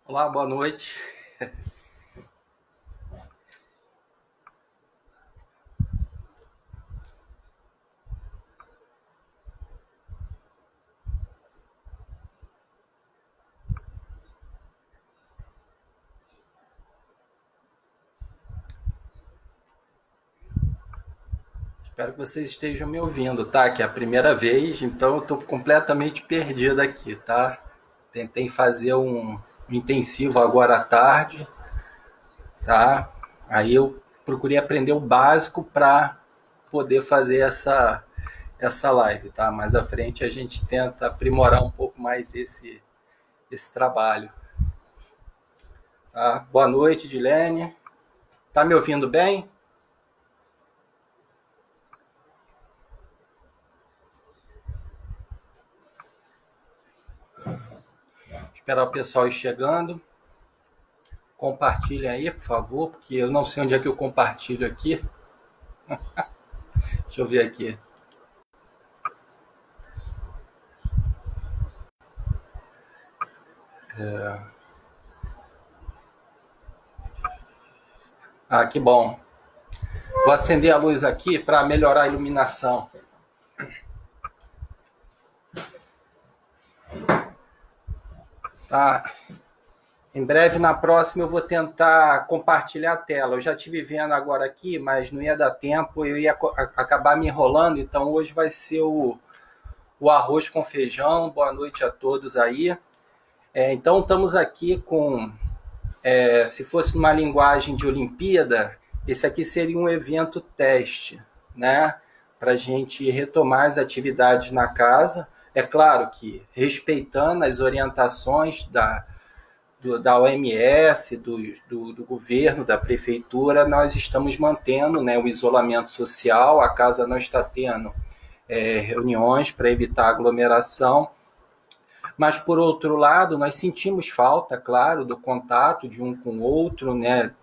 Olá, boa noite. Espero que vocês estejam me ouvindo, tá? Que é a primeira vez, então eu estou completamente perdido aqui, tá? Tentei fazer um intensivo agora à tarde, tá? Aí eu procurei aprender o básico para poder fazer essa live, tá? Mais à frente a gente tenta aprimorar um pouco mais esse trabalho, tá? Boa noite, Dilene. Tá me ouvindo bem? Esperar o pessoal ir chegando. Compartilhem aí, por favor, porque eu não sei onde é que eu compartilho aqui. Deixa eu ver aqui. Ah, que bom. Vou acender a luz aqui para melhorar a iluminação. Tá. Em breve, na próxima, eu vou tentar compartilhar a tela. Eu já estive vendo agora aqui, mas não ia dar tempo, eu ia acabar me enrolando, então hoje vai ser o arroz com feijão. Boa noite a todos aí. Então, estamos aqui com, se fosse uma linguagem de Olimpíada, esse aqui seria um evento teste, né? Para a gente retomar as atividades na casa. É claro que respeitando as orientações da OMS, do governo, da prefeitura, nós estamos mantendo, né, o isolamento social, a casa não está tendo reuniões para evitar aglomeração, mas, por outro lado, nós sentimos falta, claro, do contato de um com o outro, né,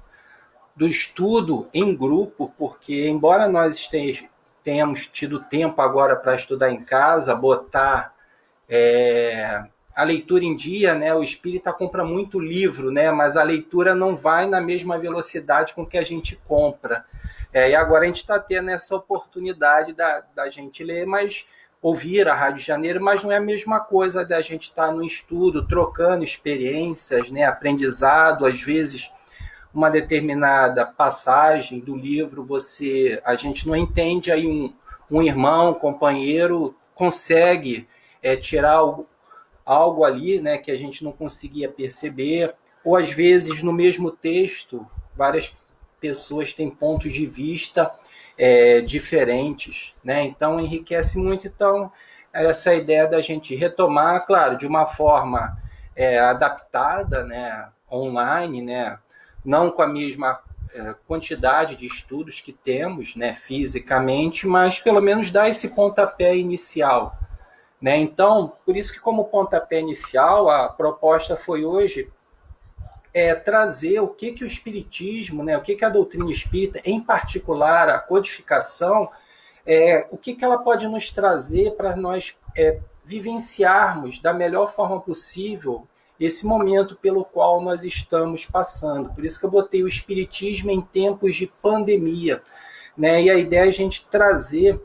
do estudo em grupo, porque, embora nós tenhamos tido tempo agora para estudar em casa, botar a leitura em dia, né? O espírita compra muito livro, né? Mas a leitura não vai na mesma velocidade com que a gente compra. E agora a gente está tendo essa oportunidade da gente ler, mas ouvir a Rádio Janeiro, mas não é a mesma coisa da gente estar no estudo, trocando experiências, né? Aprendizado, às vezes uma determinada passagem do livro, a gente não entende, aí um irmão, um companheiro consegue tirar algo ali, né, que a gente não conseguia perceber, ou às vezes no mesmo texto várias pessoas têm pontos de vista diferentes, né? Então enriquece muito. Então essa ideia da gente retomar, claro, de uma forma adaptada, né, online, né, não com a mesma quantidade de estudos que temos, né, fisicamente, mas pelo menos dar esse pontapé inicial, né? Então, por isso que, como pontapé inicial, a proposta foi hoje trazer o que o Espiritismo, né, o que a doutrina espírita, em particular a codificação, o que ela pode nos trazer para nós vivenciarmos da melhor forma possível esse momento pelo qual nós estamos passando. Por isso que eu botei o Espiritismo em tempos de pandemia, né? E a ideia é a gente trazer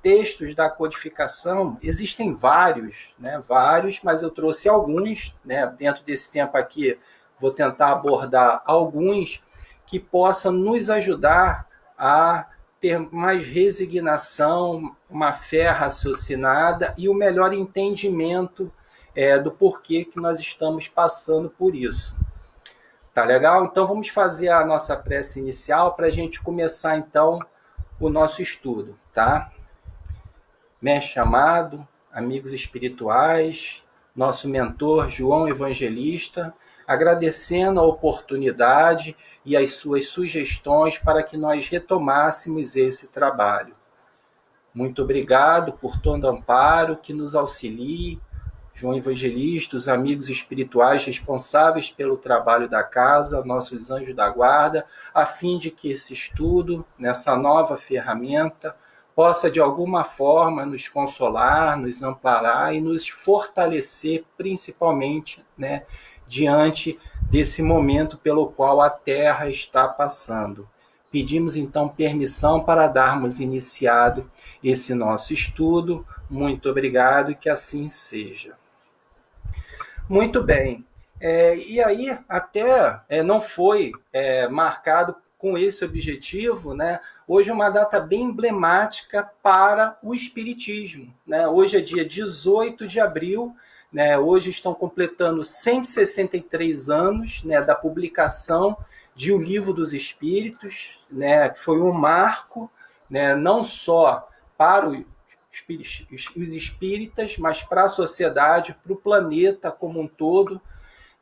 textos da codificação. Existem vários, né? Vários, mas eu trouxe alguns, né? Dentro desse tempo aqui, vou tentar abordar alguns que possam nos ajudar a ter mais resignação, uma fé raciocinada e o melhor entendimento do porquê que nós estamos passando por isso. Tá legal? Então vamos fazer a nossa prece inicial para a gente começar então o nosso estudo, tá? Mestre amado, amigos espirituais, nosso mentor João Evangelista, agradecendo a oportunidade e as suas sugestões para que nós retomássemos esse trabalho. Muito obrigado por todo amparo que nos auxilie, João Evangelista, os amigos espirituais responsáveis pelo trabalho da casa, nossos anjos da guarda, a fim de que esse estudo, nessa nova ferramenta, possa de alguma forma nos consolar, nos amparar e nos fortalecer, principalmente, né, diante desse momento pelo qual a Terra está passando. Pedimos então permissão para darmos iniciado esse nosso estudo. Muito obrigado e que assim seja. Muito bem. E aí até não foi marcado com esse objetivo, né? Hoje é uma data bem emblemática para o Espiritismo, né? Hoje é dia 18 de abril, né? Hoje estão completando 163 anos, né, da publicação de O Livro dos Espíritos, né, que foi um marco, né, não só para os espíritas, mas para a sociedade, para o planeta como um todo,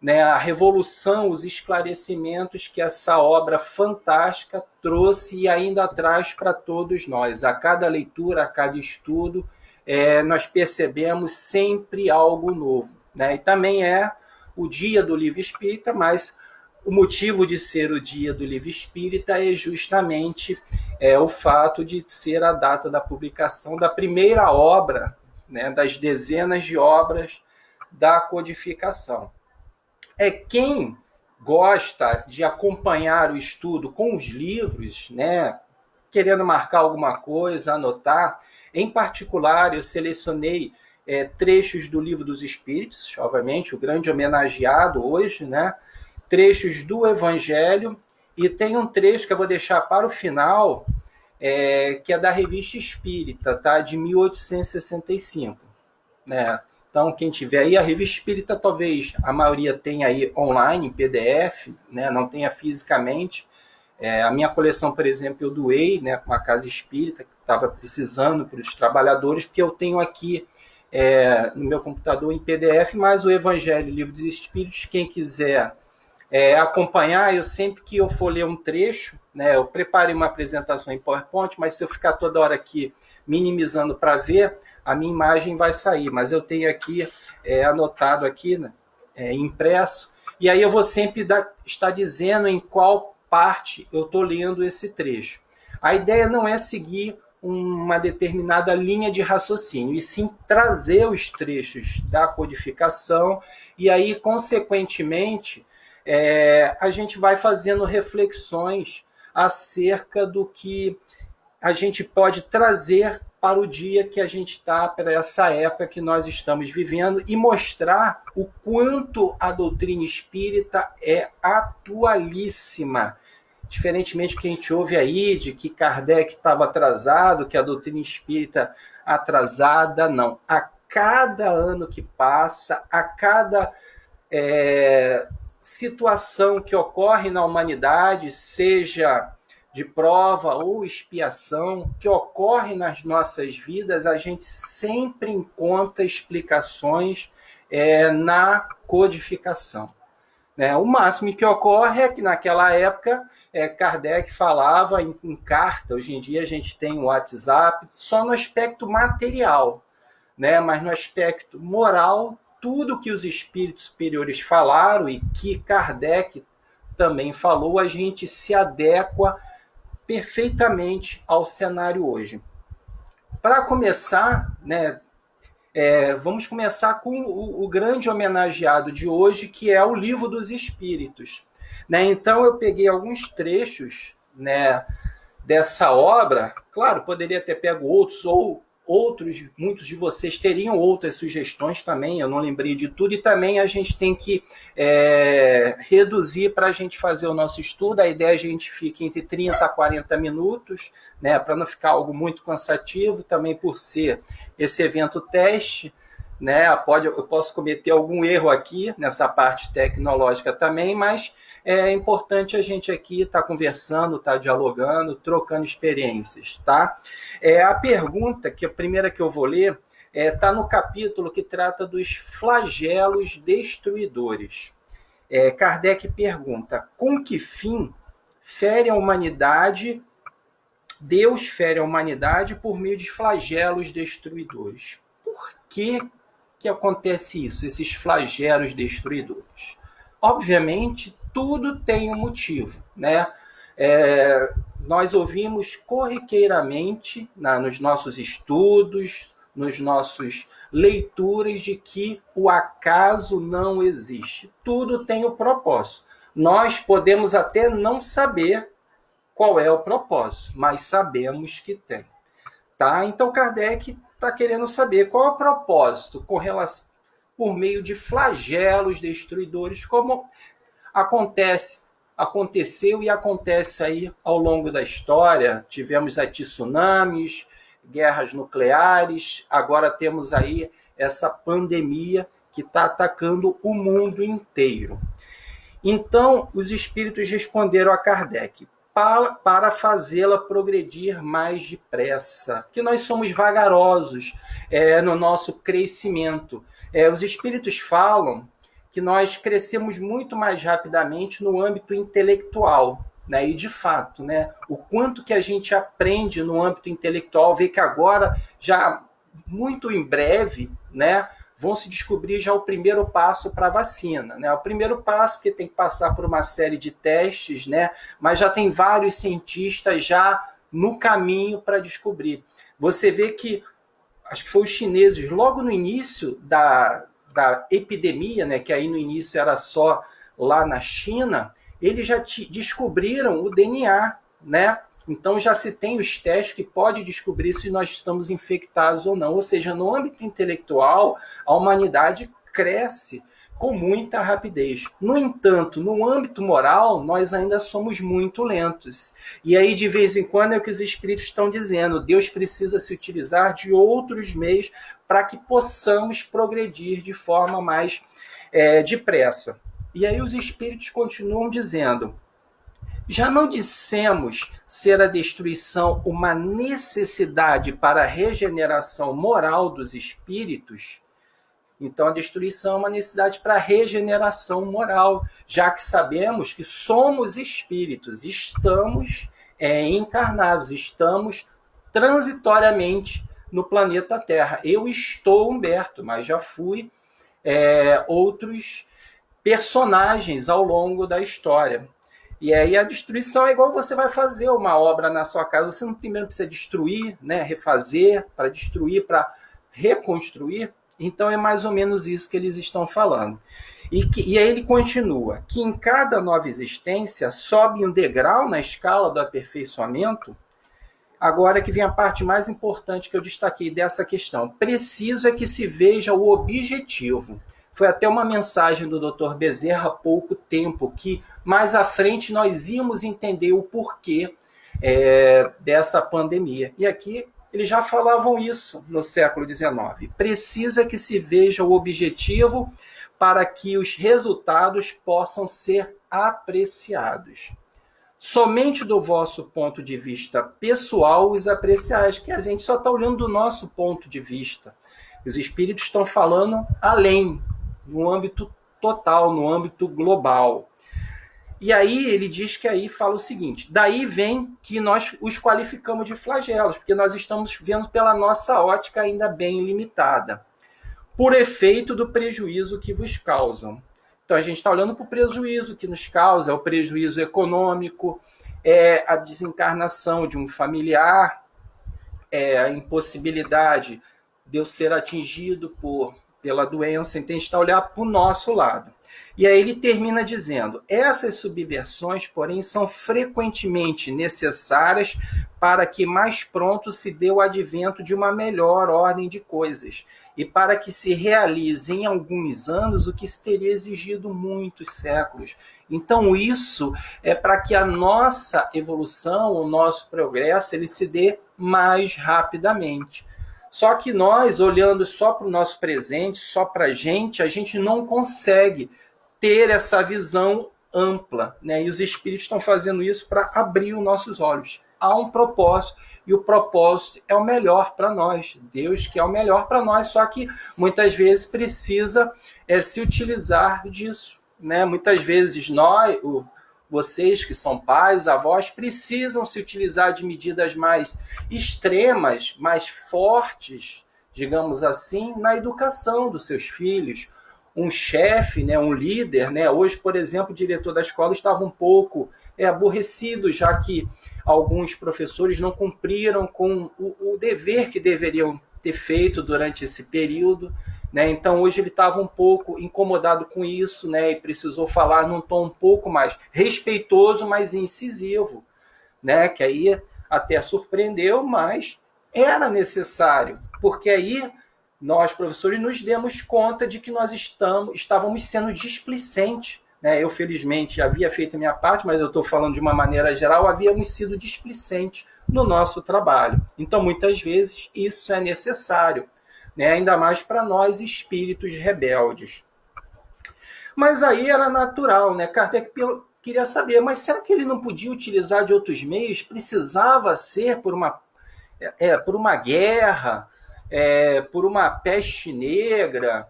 né, a revolução, os esclarecimentos que essa obra fantástica trouxe e ainda traz para todos nós. A cada leitura, a cada estudo, nós percebemos sempre algo novo, né? E também é o Dia do Livro Espírita, mas o motivo de ser o Dia do Livro Espírita é justamente o fato de ser a data da publicação da primeira obra, né, das dezenas de obras da codificação. Quem gosta de acompanhar o estudo com os livros, né, querendo marcar alguma coisa, anotar, em particular eu selecionei trechos do Livro dos Espíritos, obviamente o grande homenageado hoje, né, trechos do Evangelho, e tem um trecho que eu vou deixar para o final, que é da Revista Espírita, tá, de 1865, né? Então, quem tiver aí, a Revista Espírita, talvez a maioria tenha aí online, em PDF, né? Não tenha fisicamente. A minha coleção, por exemplo, eu doei, né, para uma casa espírita que estava precisando para os trabalhadores, porque eu tenho aqui no meu computador em PDF, mas o Evangelho, Livro dos Espíritos, quem quiser acompanhar, eu sempre que eu for ler um trecho, né, eu preparei uma apresentação em PowerPoint, mas se eu ficar toda hora aqui minimizando para ver, a minha imagem vai sair, mas eu tenho aqui anotado aqui, né, impresso, e aí eu vou sempre estar dizendo em qual parte eu estou lendo esse trecho. A ideia não é seguir uma determinada linha de raciocínio, e sim trazer os trechos da codificação, e aí, consequentemente, a gente vai fazendo reflexões acerca do que a gente pode trazer para o dia que a gente está, para essa época que nós estamos vivendo, e mostrar o quanto a doutrina espírita é atualíssima. Diferentemente do que a gente ouve aí, de que Kardec estava atrasado, que a doutrina espírita atrasada, não. A cada ano que passa, a cada situação que ocorre na humanidade, seja de prova ou expiação, que ocorre nas nossas vidas, a gente sempre encontra explicações na codificação. O máximo que ocorre é que naquela época Kardec falava em carta, hoje em dia a gente tem o WhatsApp, só no aspecto material, né? Mas no aspecto moral, tudo que os espíritos superiores falaram e que Kardec também falou, a gente se adequa perfeitamente ao cenário hoje. Para começar, né, vamos começar com o grande homenageado de hoje, que é o Livro dos Espíritos, né? Então eu peguei alguns trechos, né, dessa obra, claro, poderia ter pego outros, muitos de vocês teriam outras sugestões também, eu não lembrei de tudo, e também a gente tem que reduzir para a gente fazer o nosso estudo. A ideia é a gente fique entre 30 a 40 minutos, né, para não ficar algo muito cansativo, também por ser esse evento teste, né, eu posso cometer algum erro aqui nessa parte tecnológica também, mas é importante a gente aqui estar conversando, estar dialogando, trocando experiências, tá? A pergunta, a primeira que eu vou ler, está no capítulo que trata dos flagelos destruidores. Kardec pergunta: com que fim fere a humanidade, Deus fere a humanidade por meio de flagelos destruidores? Por que acontece isso, esses flagelos destruidores? Obviamente, tudo tem um motivo, né? Nós ouvimos corriqueiramente nos nossos estudos, nos nossos leituras de que o acaso não existe. Tudo tem o propósito. Nós podemos até não saber qual é o propósito, mas sabemos que tem. Tá? Então Kardec está querendo saber qual é o propósito com relação, por meio de flagelos destruidores, como aconteceu e acontece aí ao longo da história. Tivemos aí tsunamis, guerras nucleares, agora temos aí essa pandemia que está atacando o mundo inteiro. Então, os espíritos responderam a Kardec para fazê-la progredir mais depressa, porque nós somos vagarosos no nosso crescimento. Os espíritos falam que nós crescemos muito mais rapidamente no âmbito intelectual, né? E de fato, né, o quanto que a gente aprende no âmbito intelectual, vê que agora, já muito em breve, né, vão se descobrir já o primeiro passo para a vacina, né? O primeiro passo, porque tem que passar por uma série de testes, né? Mas já tem vários cientistas já no caminho para descobrir. Você vê que, acho que foi os chineses, logo no início da epidemia, né, que aí no início era só lá na China, eles já descobriram o DNA, né? Então já se tem os testes que podem descobrir se nós estamos infectados ou não. Ou seja, no âmbito intelectual, a humanidade cresce com muita rapidez. No entanto, no âmbito moral, nós ainda somos muito lentos. E aí, de vez em quando, é o que os espíritos estão dizendo. Deus precisa se utilizar de outros meios para que possamos progredir de forma mais depressa. E aí os espíritos continuam dizendo: já não dissemos ser a destruição uma necessidade para a regeneração moral dos espíritos? Então, a destruição é uma necessidade para a regeneração moral, já que sabemos que somos espíritos, estamos encarnados, estamos transitoriamente no planeta Terra. Eu estou Humberto, mas já fui outros personagens ao longo da história. E aí a destruição é igual você vai fazer uma obra na sua casa. Você não primeiro precisa destruir, né, refazer, para destruir, para reconstruir. Então é mais ou menos isso que eles estão falando. E aí ele continua, que em cada nova existência sobe um degrau na escala do aperfeiçoamento. Agora que vem a parte mais importante que eu destaquei dessa questão. Preciso é que se veja o objetivo. Foi até uma mensagem do Dr. Bezerra há pouco tempo, que mais à frente nós íamos entender o porquê dessa pandemia. E aqui eles já falavam isso no século XIX. Precisa que se veja o objetivo para que os resultados possam ser apreciados. Somente do vosso ponto de vista pessoal os apreciais, porque a gente só está olhando do nosso ponto de vista. Os espíritos estão falando além, no âmbito total, no âmbito global. E aí ele diz que aí fala o seguinte: daí vem que nós os qualificamos de flagelos, porque nós estamos vendo pela nossa ótica ainda bem limitada, por efeito do prejuízo que vos causam. Então a gente está olhando para o prejuízo que nos causa, é o prejuízo econômico, é a desencarnação de um familiar, é a impossibilidade de eu ser atingido pela doença. Então a gente está olhando para o nosso lado. E aí ele termina dizendo: essas subversões, porém, são frequentemente necessárias para que mais pronto se dê o advento de uma melhor ordem de coisas e para que se realize em alguns anos o que se teria exigido muitos séculos. Então isso é para que a nossa evolução, o nosso progresso, ele se dê mais rapidamente. Só que nós, olhando só para o nosso presente, só para a gente não consegue ter essa visão ampla, né? E os espíritos estão fazendo isso para abrir os nossos olhos. Há um propósito, e o propósito é o melhor para nós. Deus quer o melhor para nós, só que muitas vezes precisa se utilizar disso, né? Muitas vezes vocês que são pais, avós, precisam se utilizar de medidas mais extremas, mais fortes, digamos assim, na educação dos seus filhos. Um chefe, né, um líder, né? Hoje, por exemplo, o diretor da escola estava um pouco aborrecido, já que alguns professores não cumpriram com o dever que deveriam ter feito durante esse período, né? Então hoje ele estava um pouco incomodado com isso, né? E precisou falar num tom um pouco mais respeitoso, mas incisivo, né? Que aí até surpreendeu, mas era necessário, porque aí nós, professores, nos demos conta de que nós estávamos sendo displicentes, né? Eu, felizmente, havia feito a minha parte, mas eu estou falando de uma maneira geral, havíamos sido displicentes no nosso trabalho. Então, muitas vezes, isso é necessário, né? Ainda mais para nós, espíritos rebeldes. Mas aí era natural, né? Kardec queria saber, mas será que ele não podia utilizar de outros meios? Precisava ser por uma guerra, por uma peste negra,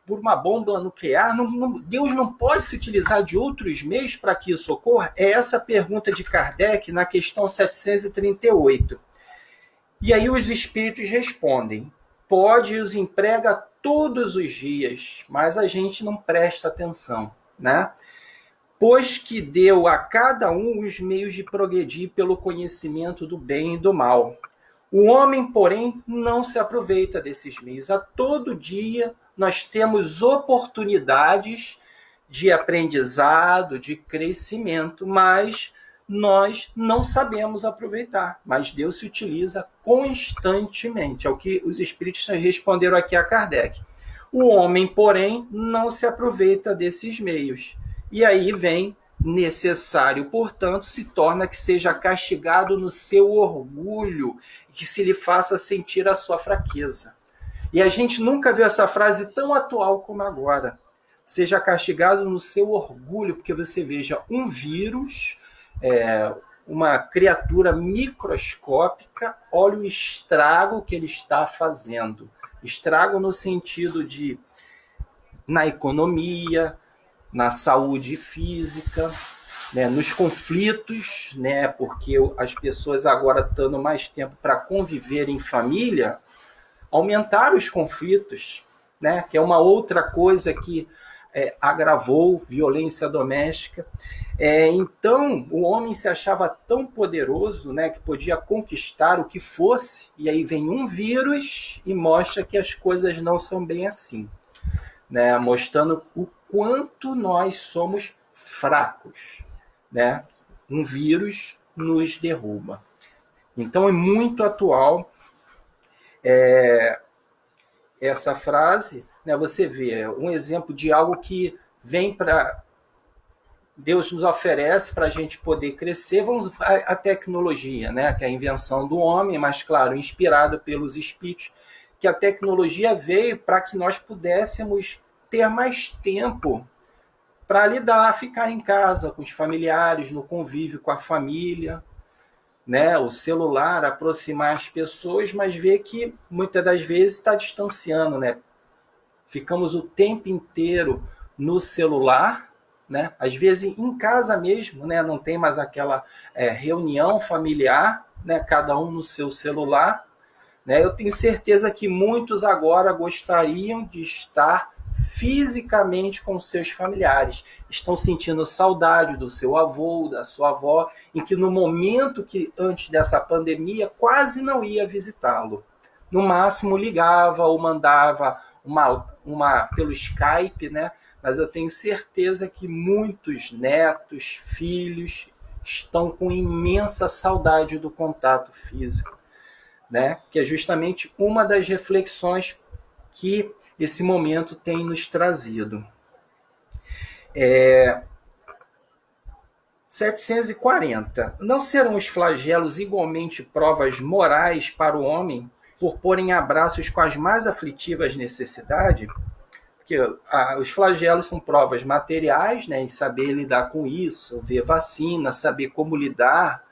por uma bomba nuclear? Deus não pode se utilizar de outros meios para que isso ocorra? É essa a pergunta de Kardec na questão 738. E aí os espíritos respondem: pode e os emprega todos os dias, mas a gente não presta atenção, né? Pois que deu a cada um os meios de progredir pelo conhecimento do bem e do mal. O homem, porém, não se aproveita desses meios. A todo dia nós temos oportunidades de aprendizado, de crescimento, mas nós não sabemos aproveitar. Mas Deus se utiliza constantemente. É o que os espíritos responderam aqui a Kardec. O homem, porém, não se aproveita desses meios. E aí vem necessário, portanto, se torna que seja castigado no seu orgulho, que se lhe faça sentir a sua fraqueza. E a gente nunca viu essa frase tão atual como agora. Seja castigado no seu orgulho, porque você veja um vírus, uma criatura microscópica, olha o estrago que ele está fazendo. Estrago no sentido de na economia, na saúde física, né, nos conflitos, né, porque as pessoas agora estando mais tempo para conviver em família, aumentaram os conflitos, né, que é uma outra coisa que agravou violência doméstica. Então, o homem se achava tão poderoso, né, que podia conquistar o que fosse, e aí vem um vírus e mostra que as coisas não são bem assim, né, mostrando o quanto nós somos fracos, né? Um vírus nos derruba. Então é muito atual essa frase, né? Você vê um exemplo de algo que vem para Deus nos oferece para a gente poder crescer. Vamos a tecnologia, né? Que é a invenção do homem, mas claro, inspirado pelos espíritos, que a tecnologia veio para que nós pudéssemos ter mais tempo para lidar, ficar em casa com os familiares, no convívio com a família, né? O celular aproximar as pessoas, mas ver que muitas das vezes está distanciando, né? Ficamos o tempo inteiro no celular, né? Às vezes em casa mesmo, né? Não tem mais aquela reunião familiar, né? Cada um no seu celular, né? Eu tenho certeza que muitos agora gostariam de estar fisicamente com seus familiares, estão sentindo saudade do seu avô, da sua avó, em que no momento que antes dessa pandemia quase não ia visitá-lo. No máximo ligava ou mandava uma pelo Skype, né? Mas eu tenho certeza que muitos netos, filhos estão com imensa saudade do contato físico, né? Que é justamente uma das reflexões que esse momento tem nos trazido. 740. Não serão os flagelos igualmente provas morais para o homem por porem abraços com as mais aflitivas necessidades? Porque os flagelos são provas materiais, né, em saber lidar com isso, ver vacina, saber como lidar,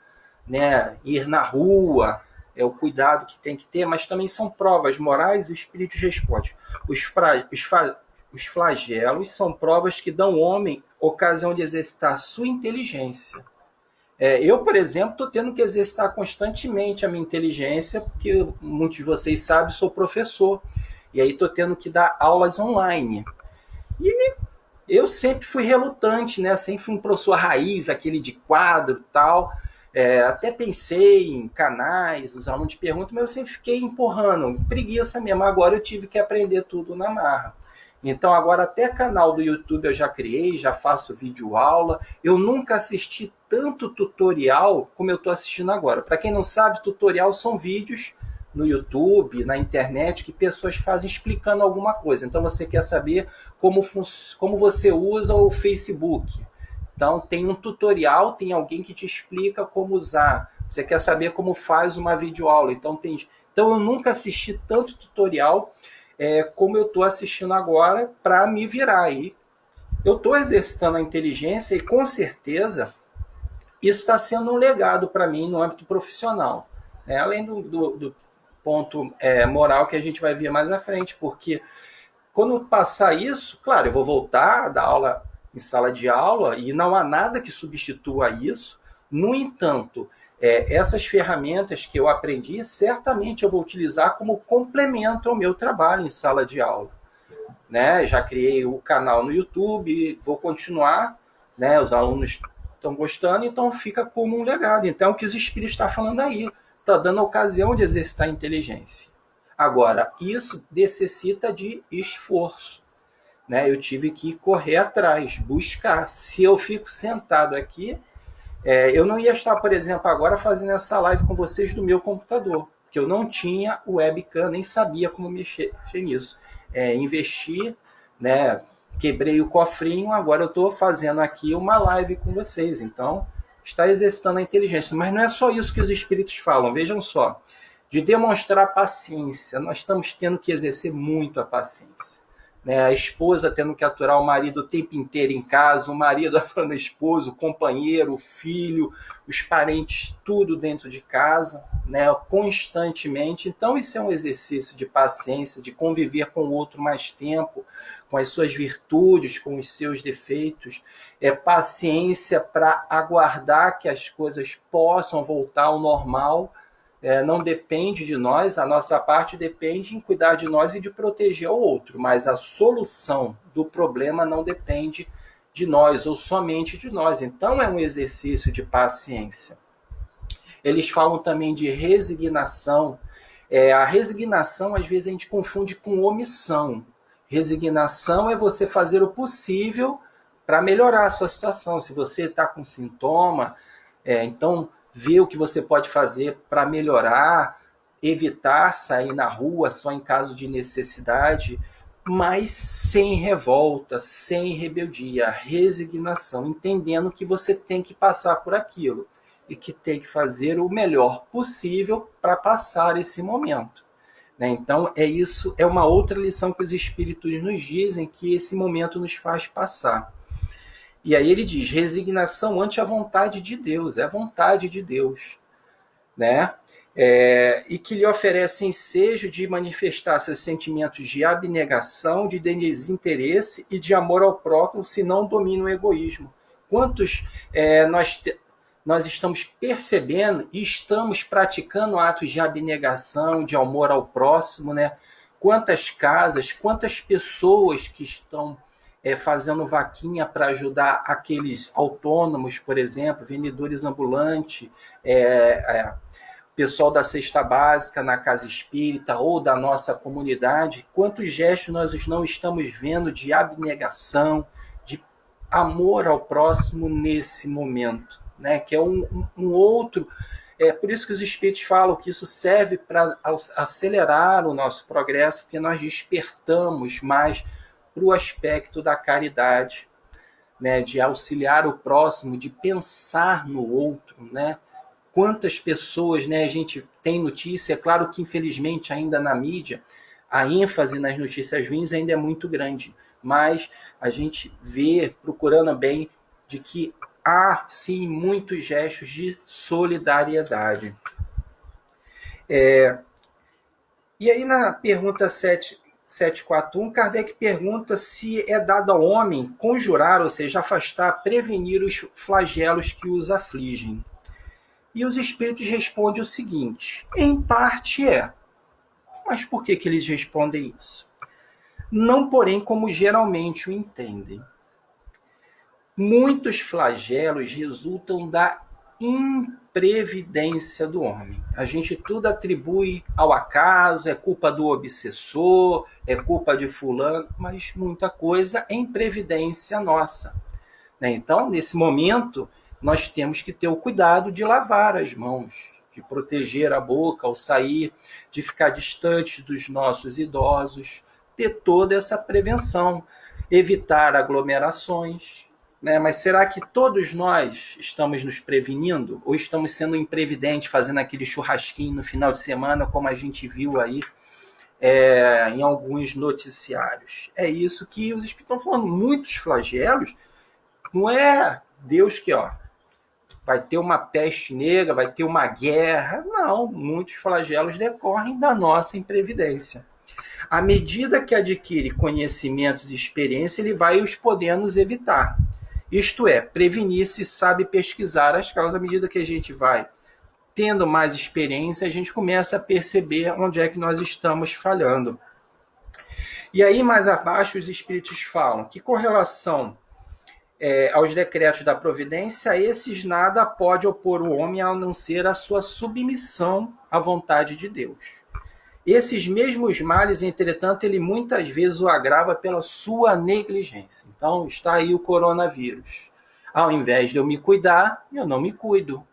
né, ir na rua, o cuidado que tem que ter, mas também são provas morais e o Espírito responde. Os flagelos são provas que dão ao homem ocasião de exercitar sua inteligência. Eu, por exemplo, estou tendo que exercitar constantemente a minha inteligência, porque muitos de vocês sabem, sou professor, e aí estou tendo que dar aulas online. E eu sempre fui relutante, né? Sempre fui um professor raiz, aquele de quadro e tal, Até pensei em canais, os alunos perguntam, mas eu sempre fiquei empurrando, preguiça mesmo. Agora eu tive que aprender tudo na marra. Então agora até canal do YouTube eu já criei, já faço vídeo aula. Eu nunca assisti tanto tutorial como eu estou assistindo agora. Para quem não sabe, tutorial são vídeos no YouTube, na internet, que pessoas fazem explicando alguma coisa. Então você quer saber como você usa o Facebook. Então tem um tutorial, tem alguém que te explica como usar. Você quer saber como faz uma videoaula. Então eu nunca assisti tanto tutorial como eu estou assistindo agora para me virar aí. Eu estou exercitando a inteligência e com certeza isso está sendo um legado para mim no âmbito profissional. Além do ponto moral que a gente vai ver mais à frente, porque quando passar isso, claro, eu vou voltar a dar aula em sala de aula e não há nada que substitua isso. No entanto, essas ferramentas que eu aprendi, certamente eu vou utilizar como complemento ao meu trabalho em sala de aula. Já criei o canal no YouTube, vou continuar, os alunos estão gostando, então fica como um legado. Então, o que os espíritos estão falando aí, está dando a ocasião de exercitar a inteligência. Agora, isso necessita de esforço. Eu tive que correr atrás, buscar. Se eu fico sentado aqui, eu não ia estar, por exemplo, agora fazendo essa live com vocês do meu computador, porque eu não tinha webcam, nem sabia como mexer nisso. Investi, quebrei o cofrinho, agora eu estou fazendo aqui uma live com vocês. Então, está exercitando a inteligência. Mas não é só isso que os espíritos falam, vejam só. De demonstrar paciência, nós estamos tendo que exercer muito a paciência. A esposa tendo que aturar o marido o tempo inteiro em casa, o marido aturando a esposa, o companheiro, o filho, os parentes, tudo dentro de casa, constantemente. Então isso é um exercício de paciência, de conviver com o outro mais tempo, com as suas virtudes, com os seus defeitos. Paciência para aguardar que as coisas possam voltar ao normal. Não depende de nós, a nossa parte depende em cuidar de nós e de proteger o outro, mas a solução do problema não depende de nós ou somente de nós. Então é um exercício de paciência. Eles falam também de resignação. A resignação, às vezes, a gente confunde com omissão. Resignação é você fazer o possível para melhorar a sua situação. Se você está com sintoma, então ver o que você pode fazer para melhorar, evitar sair na rua só em caso de necessidade, mas sem revolta, sem rebeldia, resignação, entendendo que você tem que passar por aquilo e que tem que fazer o melhor possível para passar esse momento. Então, isso é uma outra lição que os espíritos nos dizem, que esse momento nos faz passar. E aí ele diz, resignação ante a vontade de Deus, é a vontade de Deus, e que lhe oferece ensejo de manifestar seus sentimentos de abnegação, de desinteresse e de amor ao próximo, se não domina o egoísmo. Quantos nós estamos percebendo e estamos praticando atos de abnegação, de amor ao próximo, Quantas casas, quantas pessoas que estão fazendo vaquinha para ajudar aqueles autônomos, por exemplo, vendedores ambulantes, pessoal da cesta básica na casa espírita ou da nossa comunidade. Quantos gestos nós não estamos vendo de abnegação, de amor ao próximo nesse momento, que é um outro. Por isso que os espíritos falam que isso serve para acelerar o nosso progresso, porque nós despertamos mais para o aspecto da caridade, de auxiliar o próximo, de pensar no outro. Quantas pessoas a gente tem notícia, é claro que infelizmente ainda na mídia, a ênfase nas notícias ruins ainda é muito grande, mas a gente vê, procurando bem, de que há sim muitos gestos de solidariedade. E aí na pergunta 741, Kardec pergunta se é dado ao homem conjurar, ou seja, afastar, prevenir os flagelos que os afligem. E os espíritos respondem o seguinte, em parte é. Mas por que eles respondem isso? Não, porém, como geralmente o entendem. Muitos flagelos resultam da imprevidência do homem. A gente tudo atribui ao acaso, é culpa do obsessor, é culpa de fulano, mas muita coisa é imprevidência nossa, né? Então, nesse momento, nós temos que ter o cuidado de lavar as mãos, de proteger a boca ao sair, de ficar distante dos nossos idosos, ter toda essa prevenção, evitar aglomerações, né? Mas será que todos nós estamos nos prevenindo? Ou estamos sendo imprevidentes, fazendo aquele churrasquinho no final de semana, como a gente viu aí em alguns noticiários? É isso que os espíritos estão falando. Muitos flagelos, não é Deus que vai ter uma peste negra, vai ter uma guerra. Não, muitos flagelos decorrem da nossa imprevidência. À medida que adquire conhecimentos e experiência, ele vai os podendo evitar. Isto é, prevenir-se, sabe pesquisar as causas. À medida que a gente vai tendo mais experiência, a gente começa a perceber onde é que nós estamos falhando. E aí, mais abaixo, os espíritos falam que, com relação aos decretos da providência, esses nada pode opor o homem a não ser a sua submissão à vontade de Deus. Esses mesmos males, entretanto, ele muitas vezes o agrava pela sua negligência. Então, está aí o coronavírus. Ao invés de eu me cuidar, eu não me cuido.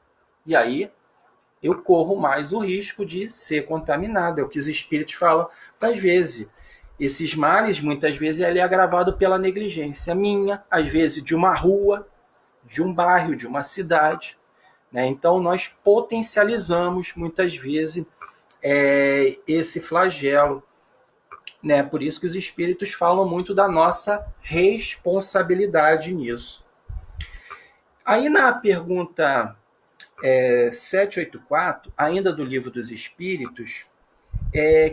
E aí, eu corro mais o risco de ser contaminado. É o que os espíritos falam às vezes. Esses males, muitas vezes, ele é agravado pela negligência minha, às vezes de uma rua, de um bairro, de uma cidade, né? Então, nós potencializamos, muitas vezes, esse flagelo, né? Por isso que os espíritos falam muito da nossa responsabilidade nisso. Aí na pergunta 784, ainda do Livro dos Espíritos,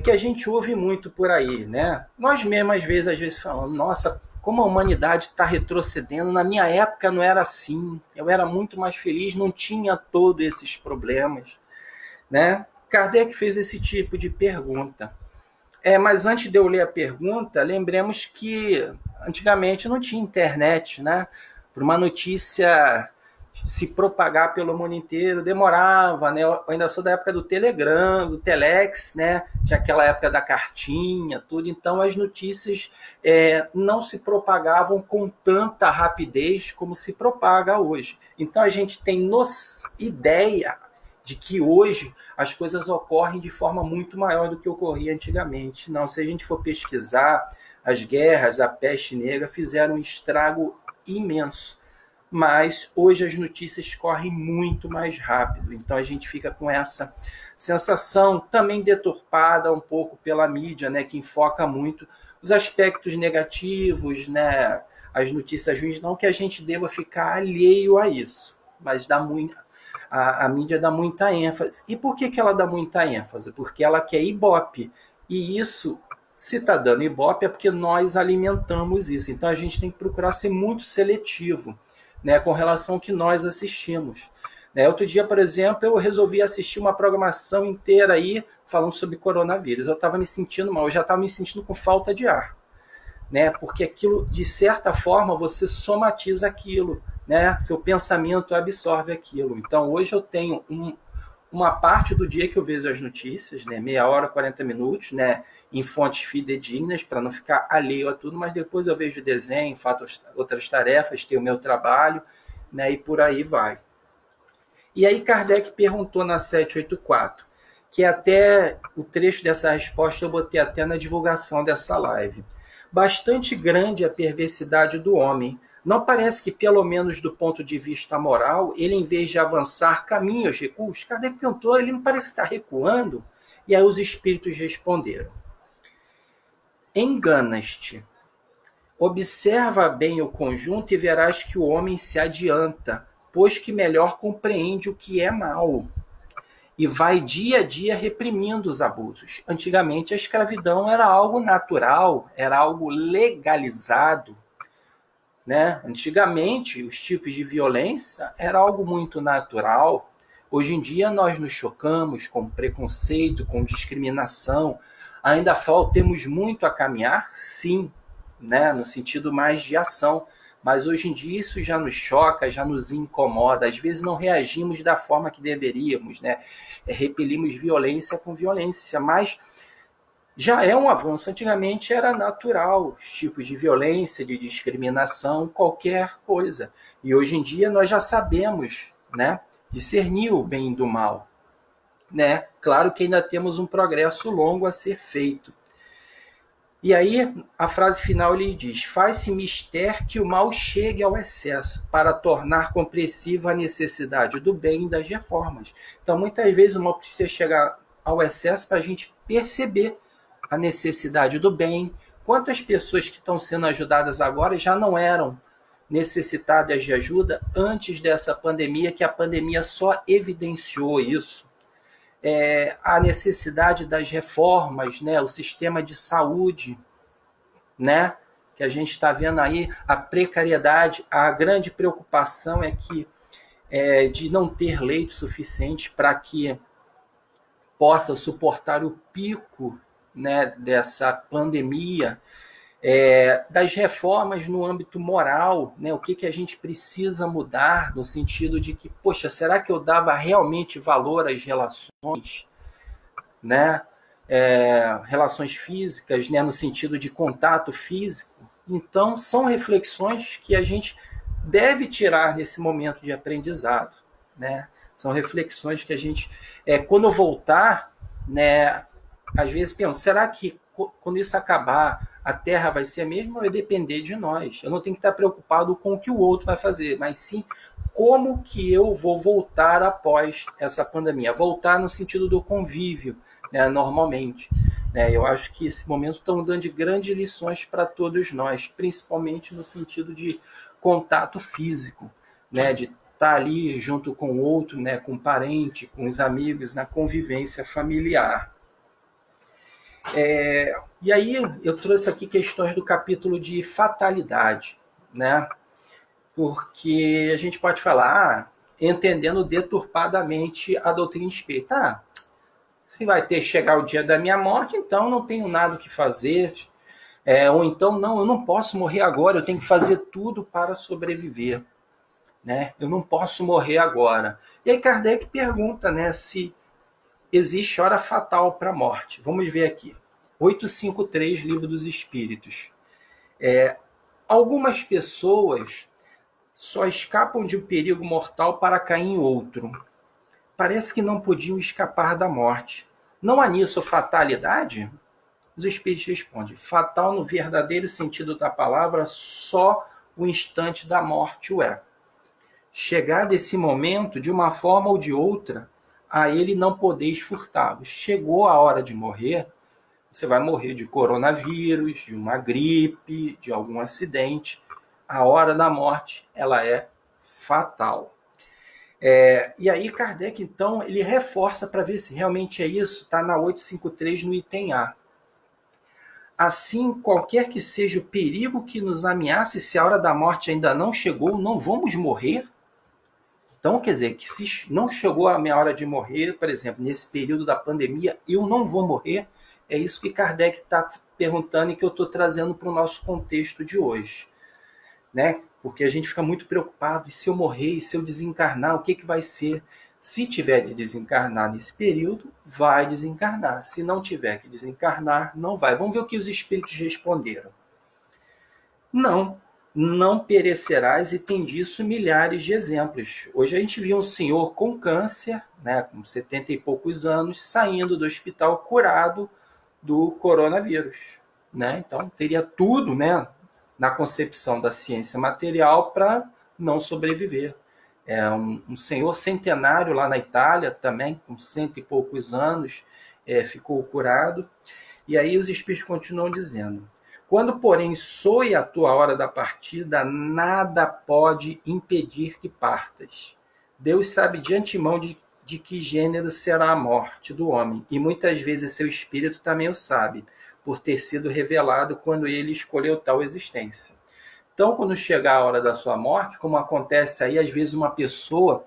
que a gente ouve muito por aí, né? Nós mesmos às vezes falamos, nossa, como a humanidade está retrocedendo, na minha época não era assim, eu era muito mais feliz, não tinha todos esses problemas, né? Kardec fez esse tipo de pergunta. Mas antes de eu ler a pergunta, lembremos que antigamente não tinha internet, né? Para uma notícia se propagar pelo mundo inteiro, demorava, né? Eu ainda sou da época do Telegram, do Telex, né? Tinha aquela época da cartinha, tudo. Então as notícias não se propagavam com tanta rapidez como se propaga hoje. Então a gente tem ideia de que hoje as coisas ocorrem de forma muito maior do que ocorria antigamente. Não, se a gente for pesquisar, as guerras, a peste negra fizeram um estrago imenso. Mas hoje as notícias correm muito mais rápido. Então a gente fica com essa sensação também deturpada um pouco pela mídia, né, que enfoca muito os aspectos negativos, né, as notícias ruins. Não que a gente deva ficar alheio a isso, mas a mídia dá muita ênfase. E por que ela dá muita ênfase? Porque ela quer Ibope. E isso, se está dando Ibope, é porque nós alimentamos isso. Então a gente tem que procurar ser muito seletivo, né, com relação ao que nós assistimos. Outro dia, por exemplo, eu resolvi assistir uma programação inteira aí falando sobre coronavírus. Eu estava me sentindo mal, eu já estava me sentindo com falta de ar, né, porque aquilo, de certa forma, você somatiza aquilo, né, seu pensamento absorve aquilo. Então, hoje eu tenho uma parte do dia que eu vejo as notícias, né, meia hora, 40 minutos, né, em fontes fidedignas, para não ficar alheio a tudo, mas depois eu vejo desenho, faço outras tarefas, tenho o meu trabalho, né, e por aí vai. E aí Kardec perguntou na 784, que até o trecho dessa resposta eu botei até na divulgação dessa live. Bastante grande a perversidade do homem. Não parece que, pelo menos do ponto de vista moral, ele, em vez de avançar, caminha aos recuos? Kardec perguntou, ele não parece estar recuando? E aí os espíritos responderam. Enganas-te. Observa bem o conjunto e verás que o homem se adianta, pois que melhor compreende o que é mal. E vai dia a dia reprimindo os abusos. Antigamente a escravidão era algo natural, era algo legalizado, né? Antigamente, os tipos de violência era algo muito natural. Hoje em dia, nós nos chocamos com preconceito, com discriminação. Ainda temos muito a caminhar, sim, né? No sentido mais de ação. Mas hoje em dia isso já nos choca, já nos incomoda. Às vezes não reagimos da forma que deveríamos, né? Repelimos violência com violência, mas já é um avanço. Antigamente era natural os tipos de violência, de discriminação, qualquer coisa. E hoje em dia nós já sabemos, né, discernir o bem do mal, né? Claro que ainda temos um progresso longo a ser feito. E aí a frase final ele diz: faz-se mister que o mal chegue ao excesso para tornar compreensiva a necessidade do bem e das reformas. Então muitas vezes o mal precisa chegar ao excesso para a gente perceber a necessidade do bem. Quantas pessoas que estão sendo ajudadas agora já não eram necessitadas de ajuda antes dessa pandemia, que a pandemia só evidenciou isso. A necessidade das reformas, né, o sistema de saúde, né, que a gente está vendo aí, a precariedade, a grande preocupação é que de não ter leite suficiente para que possa suportar o pico, né, dessa pandemia, das reformas no âmbito moral, né, o que a gente precisa mudar no sentido de que, poxa, será que eu dava realmente valor às relações, né, relações físicas, né, no sentido de contato físico? Então, são reflexões que a gente deve tirar nesse momento de aprendizado, né? São reflexões que a gente, quando eu voltar, né, às vezes penso, será que quando isso acabar, a Terra vai ser a mesma ou vai depender de nós? Eu não tenho que estar preocupado com o que o outro vai fazer, mas sim como que eu vou voltar após essa pandemia. Voltar no sentido do convívio, né, normalmente. Eu acho que esse momento está dando grandes lições para todos nós, principalmente no sentido de contato físico, né, de estar ali junto com o outro, né, com o parente, com os amigos, na convivência familiar. E aí eu trouxe aqui questões do capítulo de fatalidade, né? Porque a gente pode falar, entendendo deturpadamente a doutrina espírita. Se vai ter chegar o dia da minha morte, então não tenho nada o que fazer. Ou então, não, eu não posso morrer agora, eu tenho que fazer tudo para sobreviver, né? Eu não posso morrer agora. E aí Kardec pergunta, né, se existe hora fatal para a morte. Vamos ver aqui. 853, Livro dos Espíritos. Algumas pessoas só escapam de um perigo mortal para cair em outro. Parece que não podiam escapar da morte. Não há nisso fatalidade? Os Espíritos respondem: fatal no verdadeiro sentido da palavra, só o instante da morte o é. Chegar desse momento, de uma forma ou de outra, a ele não podeis furtá-lo. Chegou a hora de morrer, você vai morrer de coronavírus, de uma gripe, de algum acidente. A hora da morte, ela é fatal. E aí Kardec, então, ele reforça para ver se realmente é isso. Está na 853, no item A. Assim, qualquer que seja o perigo que nos ameace, se a hora da morte ainda não chegou, não vamos morrer? Então, quer dizer, que se não chegou a minha hora de morrer, por exemplo, nesse período da pandemia, eu não vou morrer? É isso que Kardec está perguntando e que eu estou trazendo para o nosso contexto de hoje, né? Porque a gente fica muito preocupado, e se eu morrer, e se eu desencarnar, o que vai ser? Se tiver de desencarnar nesse período, vai desencarnar. Se não tiver que desencarnar, não vai. Vamos ver o que os espíritos responderam. Não perecerás, e tem disso milhares de exemplos. Hoje a gente viu um senhor com câncer, né, com 70 e poucos anos, saindo do hospital curado do coronavírus, né? Então teria tudo, né, na concepção da ciência material para não sobreviver. Um senhor centenário lá na Itália também, com 100 e poucos anos, ficou curado. E aí os espíritos continuam dizendo: quando, porém, soe a tua hora da partida, nada pode impedir que partas. Deus sabe de antemão de que gênero será a morte do homem, e muitas vezes seu espírito também o sabe, por ter sido revelado quando ele escolheu tal existência. Então, quando chegar a hora da sua morte, como acontece aí, às vezes uma pessoa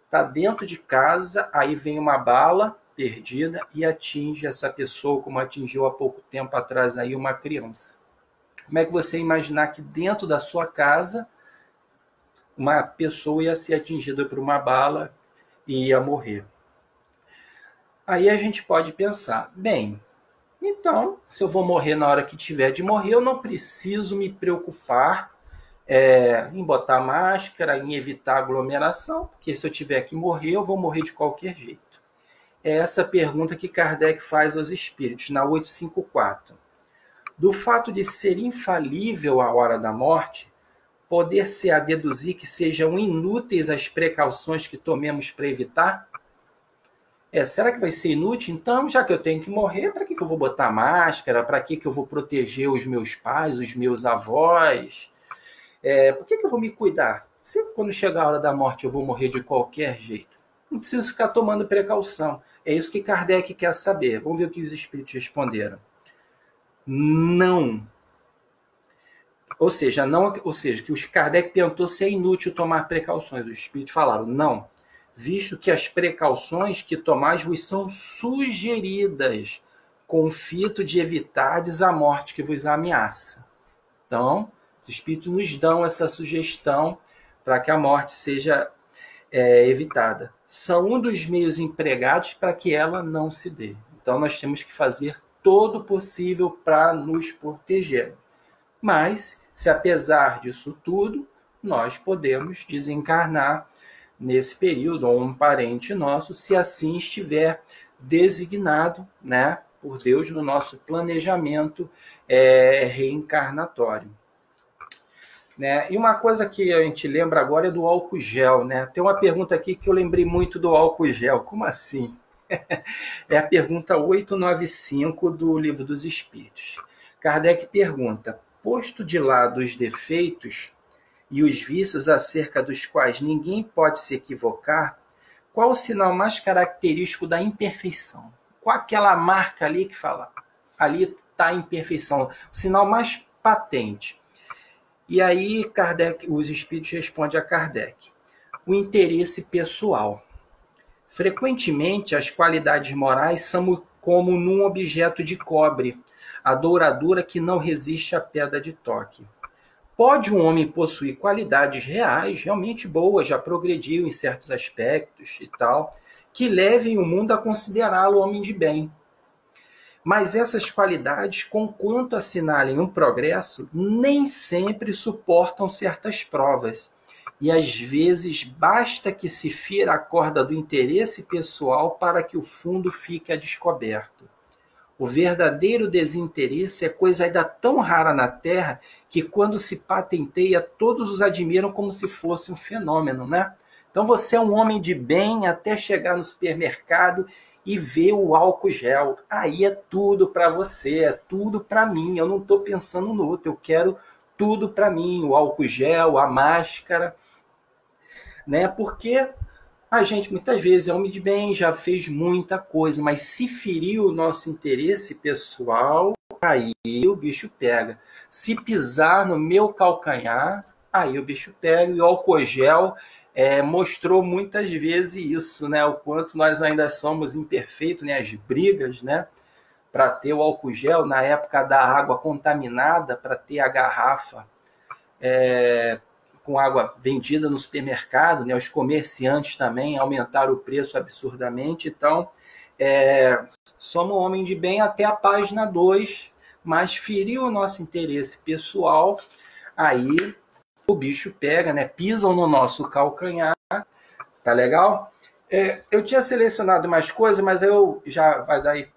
está dentro de casa, aí vem uma bala perdida e atinge essa pessoa, como atingiu há pouco tempo atrás aí uma criança. Como é que você imaginar que dentro da sua casa uma pessoa ia ser atingida por uma bala e ia morrer. Aí a gente pode pensar, bem, então, se eu vou morrer na hora que tiver de morrer, eu não preciso me preocupar em botar máscara, em evitar aglomeração, porque se eu tiver que morrer, eu vou morrer de qualquer jeito. É essa pergunta que Kardec faz aos espíritos, na 854. Do fato de ser infalível a hora da morte, poder-se a deduzir que sejam inúteis as precauções que tomemos para evitar? Será que vai ser inútil? Então, já que eu tenho que morrer, para que eu vou botar máscara? Para que eu vou proteger os meus pais, os meus avós? Por que eu vou me cuidar? Se quando chegar a hora da morte eu vou morrer de qualquer jeito? Não preciso ficar tomando precaução. É isso que Kardec quer saber. Vamos ver o que os espíritos responderam. Não. Ou seja, que os Kardec perguntou se é inútil tomar precauções. Os espíritos falaram, não. Visto que as precauções que tomais vos são sugeridas, com o fito de evitardes a morte que vos ameaça. Então, os espíritos nos dão essa sugestão para que a morte seja evitada. São um dos meios empregados para que ela não se dê. Então, nós temos que fazer todo o possível para nos proteger. Mas, se apesar disso tudo, nós podemos desencarnar nesse período, ou um parente nosso, se assim estiver designado, né, por Deus no nosso planejamento reencarnatório. Né? E uma coisa que a gente lembra agora é do álcool gel. Né? Tem uma pergunta aqui que eu lembrei muito do álcool gel. Como assim? É a pergunta 895 do Livro dos Espíritos. Kardec pergunta, posto de lado os defeitos e os vícios acerca dos quais ninguém pode se equivocar, qual o sinal mais característico da imperfeição? Qual aquela marca ali que fala, ali está a imperfeição, o sinal mais patente? E aí Kardec, os espíritos respondem a Kardec, o interesse pessoal. Frequentemente as qualidades morais são como num objeto de cobre, a douradura que não resiste à pedra de toque. Pode um homem possuir qualidades reais, realmente boas, já progrediu em certos aspectos e tal, que levem o mundo a considerá-lo homem de bem. Mas essas qualidades, conquanto assinalem um progresso, nem sempre suportam certas provas. E às vezes basta que se fira a corda do interesse pessoal para que o fundo fique a descoberto. O verdadeiro desinteresse é coisa ainda tão rara na Terra que quando se patenteia, todos os admiram como se fosse um fenômeno, né? Então você é um homem de bem até chegar no supermercado e ver o álcool gel. Aí é tudo para você, é tudo para mim. Eu não estou pensando no outro, eu quero tudo para mim. O álcool gel, a máscara, né? Porque a gente muitas vezes é homem de bem, já fez muita coisa, mas se ferir o nosso interesse pessoal, aí o bicho pega. Se pisar no meu calcanhar, aí o bicho pega. E o álcool gel mostrou muitas vezes isso, né? O quanto nós ainda somos imperfeitos, né? As brigas, né? Para ter o álcool gel, na época da água contaminada, para ter a garrafa com água vendida no supermercado, né? Os comerciantes também aumentaram o preço absurdamente. Então, somos homem de bem até a página 2, mas feriu o nosso interesse pessoal, aí o bicho pega, né? Pisam no nosso calcanhar, tá legal? Eu tinha selecionado mais coisas, mas eu já vai dar aí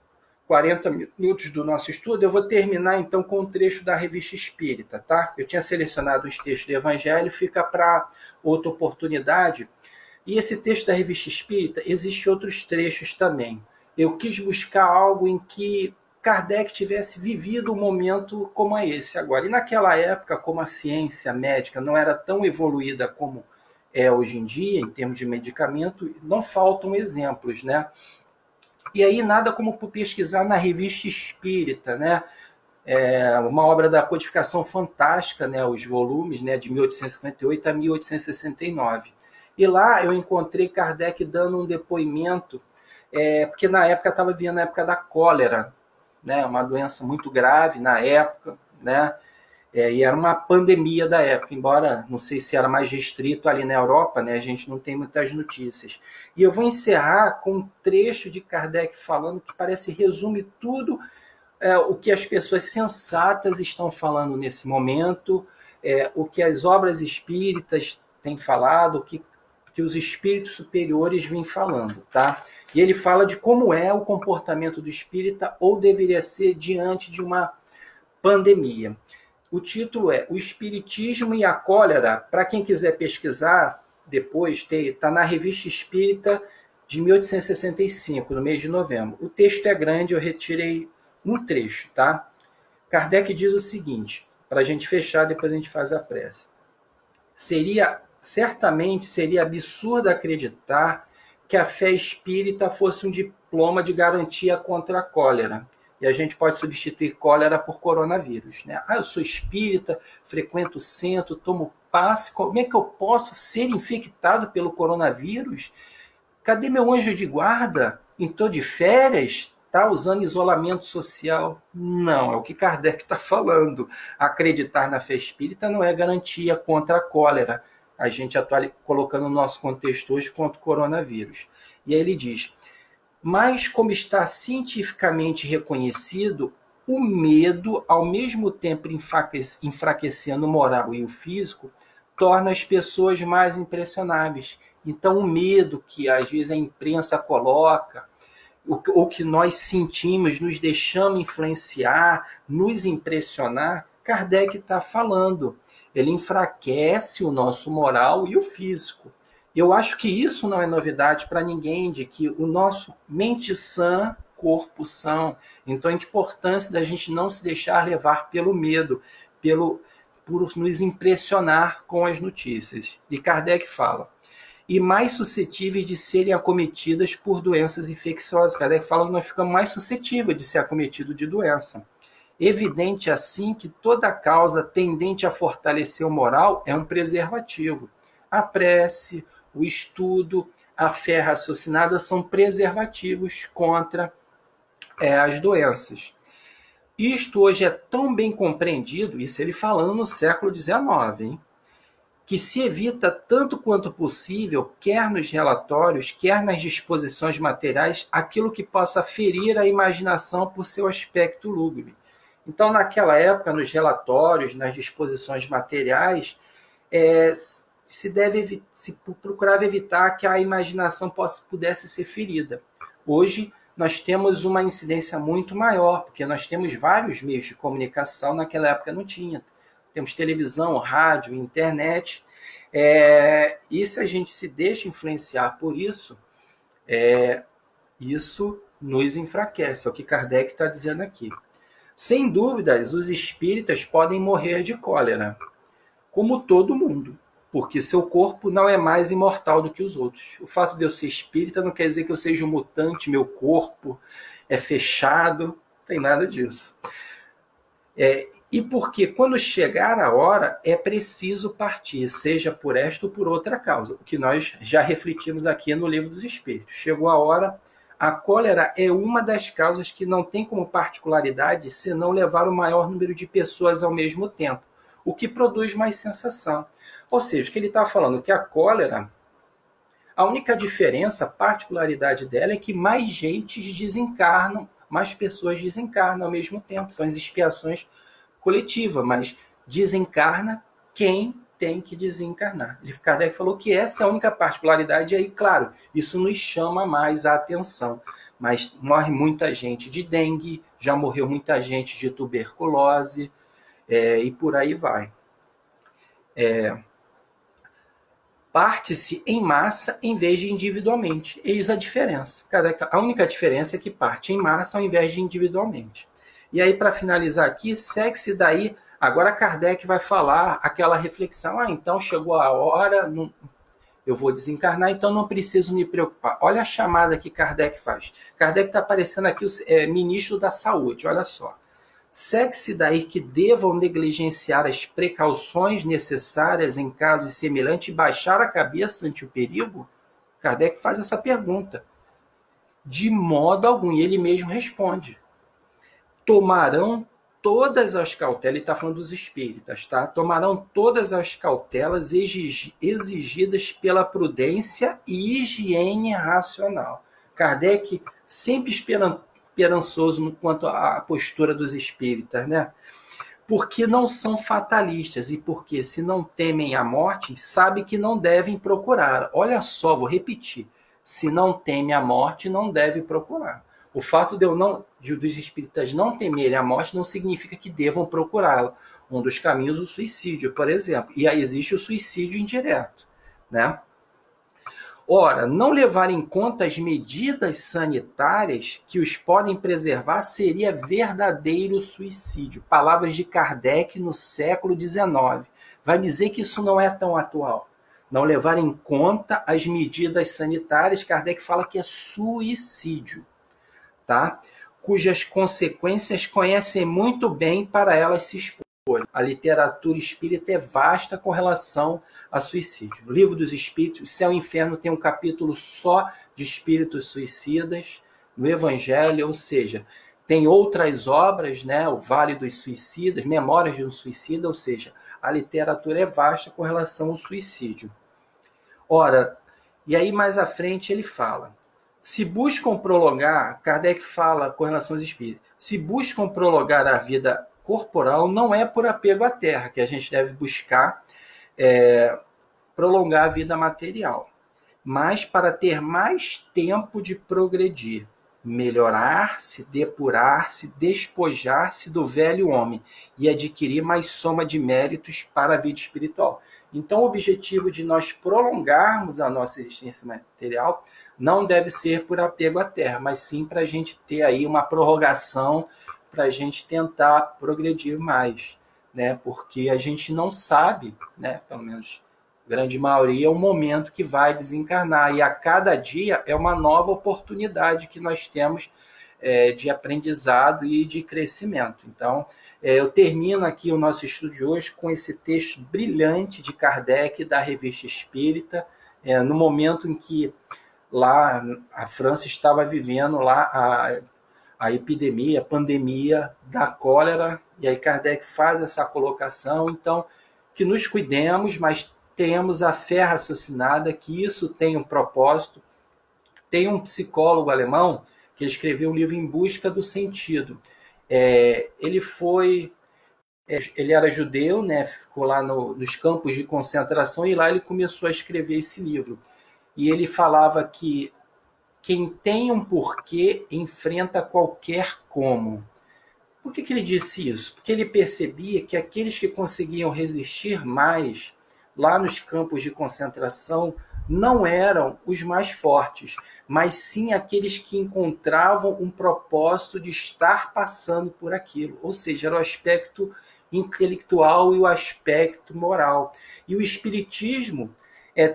40 minutos do nosso estudo, eu vou terminar então com um trecho da Revista Espírita, tá? Eu tinha selecionado os textos do Evangelho, fica para outra oportunidade. E esse texto da Revista Espírita, existem outros trechos também. Eu quis buscar algo em que Kardec tivesse vivido um momento como esse agora. E naquela época, como a ciência médica não era tão evoluída como é hoje em dia, em termos de medicamento, não faltam exemplos, né? E aí nada como pesquisar na Revista Espírita, né? Uma obra da codificação fantástica, né? Os volumes, né? De 1858 a 1869. E lá eu encontrei Kardec dando um depoimento, porque na época estava vivendo a época da cólera, né? Uma doença muito grave na época, né? E era uma pandemia da época, embora não sei se era mais restrito ali na Europa, né? A gente não tem muitas notícias. E eu vou encerrar com um trecho de Kardec falando que parece resume tudo o que as pessoas sensatas estão falando nesse momento, o que as obras espíritas têm falado, que os espíritos superiores vêm falando, tá? E ele fala de como é o comportamento do espírita ou deveria ser diante de uma pandemia. O título é O Espiritismo e a Cólera. Para quem quiser pesquisar depois, está na Revista Espírita de 1865, no mês de novembro. O texto é grande, eu retirei um trecho, tá? Kardec diz o seguinte, para a gente fechar, depois a gente faz a prece. Certamente seria absurdo acreditar que a fé espírita fosse um diploma de garantia contra a cólera. E a gente pode substituir cólera por coronavírus, né? Eu sou espírita, frequento o centro, tomo passe. Como é que eu posso ser infectado pelo coronavírus? Cadê meu anjo de guarda? Estou de férias? Está usando isolamento social? Não, é o que Kardec está falando. Acreditar na fé espírita não é garantia contra a cólera. A gente colocando o nosso contexto hoje contra o coronavírus. E aí ele diz, mas como está cientificamente reconhecido, o medo, ao mesmo tempo enfraquecendo o moral e o físico, torna as pessoas mais impressionáveis. Então o medo que às vezes a imprensa coloca, o que nós sentimos, nos deixamos influenciar, nos impressionar, Kardec está falando. Ele enfraquece o nosso moral e o físico. Eu acho que isso não é novidade para ninguém, de que o nosso mente sã, corpo são. Então a importância da gente não se deixar levar pelo medo, por nos impressionar com as notícias. E Kardec fala, e mais suscetíveis de serem acometidas por doenças infecciosas. Kardec fala que nós ficamos mais suscetíveis de ser acometidos de doença. Evidente assim que toda causa tendente a fortalecer o moral é um preservativo. A prece, o estudo, a fé raciocinada são preservativos contra as doenças. Isto hoje é tão bem compreendido, isso ele falando no século XIX, hein? Que se evita tanto quanto possível, quer nos relatórios, quer nas disposições materiais, aquilo que possa ferir a imaginação por seu aspecto lúgubre. Então, naquela época, nos relatórios, nas disposições materiais, se procurava evitar que a imaginação pudesse ser ferida. Hoje, nós temos uma incidência muito maior, porque nós temos vários meios de comunicação, naquela época não tinha. Temos televisão, rádio, internet, e se a gente se deixa influenciar por isso, isso nos enfraquece, é o que Kardec está dizendo aqui. Sem dúvidas, os espíritas podem morrer de cólera, como todo mundo, porque seu corpo não é mais imortal do que os outros. O fato de eu ser espírita não quer dizer que eu seja um mutante, meu corpo é fechado, não tem nada disso. E porque quando chegar a hora é preciso partir, seja por esta ou por outra causa, o que nós já refletimos aqui no Livro dos Espíritos. Chegou a hora, a cólera é uma das causas que não tem como particularidade senão levar o maior número de pessoas ao mesmo tempo, o que produz mais sensação. Ou seja, o que ele está falando, que a cólera, a única diferença, a particularidade dela é que mais gente desencarnam, mais pessoas desencarnam ao mesmo tempo, são as expiações coletivas, mas desencarna quem tem que desencarnar. Kardec falou que essa é a única particularidade, e aí, claro, isso nos chama mais a atenção. Mas morre muita gente de dengue, já morreu muita gente de tuberculose, e por aí vai. Parte-se em massa em vez de individualmente. Eis a diferença. A única diferença é que parte em massa ao invés de individualmente. E aí, para finalizar aqui, segue-se daí. Agora Kardec vai falar aquela reflexão. Então chegou a hora, eu vou desencarnar, então não preciso me preocupar. Olha a chamada que Kardec faz. Kardec está aparecendo aqui, ministro da Saúde, olha só. Segue-se daí que devam negligenciar as precauções necessárias em casos semelhantes e baixar a cabeça ante o perigo? Kardec faz essa pergunta. De modo algum, e ele mesmo responde. Tomarão todas as cautelas, ele está falando dos espíritas, tá? Tomarão todas as cautelas exigidas pela prudência e higiene racional. Kardec sempre esperançoso quanto à postura dos espíritas, né? Porque não são fatalistas e porque, se não temem a morte, sabe que não devem procurar. Olha só, vou repetir. Se não teme a morte, não deve procurar. O fato dos espíritas não temerem a morte não significa que devam procurá-la. Um dos caminhos é o suicídio, por exemplo. E aí existe o suicídio indireto, né? Ora, não levar em conta as medidas sanitárias que os podem preservar seria verdadeiro suicídio. Palavras de Kardec no século XIX. Vai dizer que isso não é tão atual. Não levar em conta as medidas sanitárias, Kardec fala que é suicídio, tá? Cujas consequências conhecem muito bem para elas se expor. A literatura espírita é vasta com relação a suicídio. O Livro dos Espíritos, Céu e Inferno, tem um capítulo só de espíritos suicidas no Evangelho, ou seja, tem outras obras, né? O Vale dos Suicidas, Memórias de um Suicida, ou seja, a literatura é vasta com relação ao suicídio. Ora, e aí mais à frente ele fala, se buscam prolongar, Kardec fala com relação aos espíritos, se buscam prolongar a vida corporal, não é por apego à terra que a gente deve buscar prolongar a vida material, mas para ter mais tempo de progredir, melhorar-se, depurar-se, despojar-se do velho homem e adquirir mais soma de méritos para a vida espiritual. Então, o objetivo de nós prolongarmos a nossa existência material não deve ser por apego à terra, mas sim para a gente ter aí uma prorrogação, para a gente tentar progredir mais, né? Porque a gente não sabe, né? Pelo menos a grande maioria, o momento que vai desencarnar. E a cada dia é uma nova oportunidade que nós temos de aprendizado e de crescimento. Então, eu termino aqui o nosso estudo de hoje com esse texto brilhante de Kardec, da Revista Espírita, no momento em que lá a França estava vivendo lá a epidemia, a pandemia da cólera, e aí Kardec faz essa colocação, então, que nos cuidemos, mas tenhamos a fé raciocinada, que isso tem um propósito. Tem um psicólogo alemão que escreveu um livro Em Busca do Sentido. Ele era judeu, né? Ficou lá nos campos de concentração e lá ele começou a escrever esse livro. E ele falava que quem tem um porquê enfrenta qualquer como. Por que ele disse isso? Porque ele percebia que aqueles que conseguiam resistir mais lá nos campos de concentração não eram os mais fortes, mas sim aqueles que encontravam um propósito de estar passando por aquilo. Ou seja, era o aspecto intelectual e o aspecto moral. E o espiritismo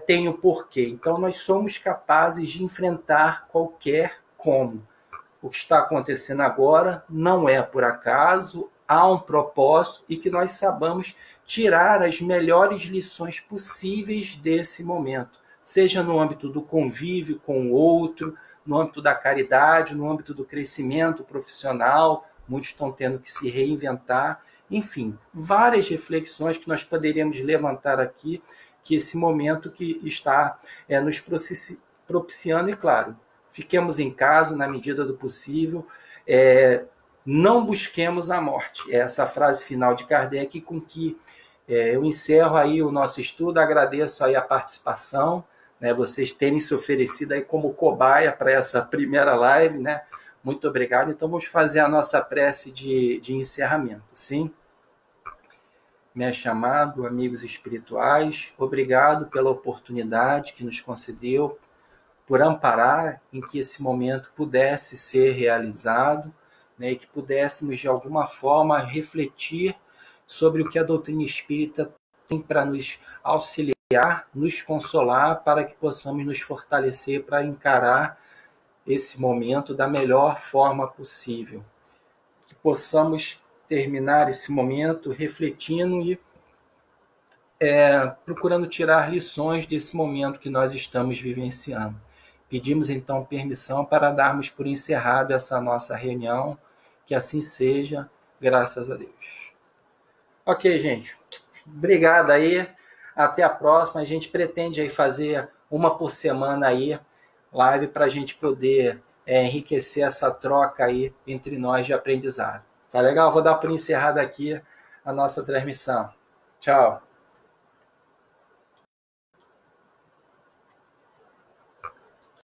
tem o porquê. Então, nós somos capazes de enfrentar qualquer como. O que está acontecendo agora não é por acaso, há um propósito e que nós sabamos tirar as melhores lições possíveis desse momento, seja no âmbito do convívio com o outro, no âmbito da caridade, no âmbito do crescimento profissional, muitos estão tendo que se reinventar, enfim, várias reflexões que nós poderíamos levantar aqui, que esse momento que está nos propiciando, e claro, fiquemos em casa na medida do possível, não busquemos a morte. Essa frase final de Kardec com que eu encerro aí o nosso estudo, agradeço aí a participação, né, vocês terem se oferecido aí como cobaia para essa primeira live, né? Muito obrigado. Então vamos fazer a nossa prece de encerramento, sim? Mestre amado, amigos espirituais, obrigado pela oportunidade que nos concedeu, por amparar em que esse momento pudesse ser realizado, né, e que pudéssemos de alguma forma refletir sobre o que a doutrina espírita tem para nos auxiliar, nos consolar, para que possamos nos fortalecer para encarar esse momento da melhor forma possível. Que possamos terminar esse momento refletindo e procurando tirar lições desse momento que nós estamos vivenciando. Pedimos então permissão para darmos por encerrado essa nossa reunião, que assim seja, Graças a Deus. Ok, gente. Obrigado aí. Até a próxima. A gente pretende aí fazer uma por semana aí, live, para a gente poder enriquecer essa troca aí entre nós de aprendizado. Tá legal? Vou dar por encerrada aqui a nossa transmissão. Tchau.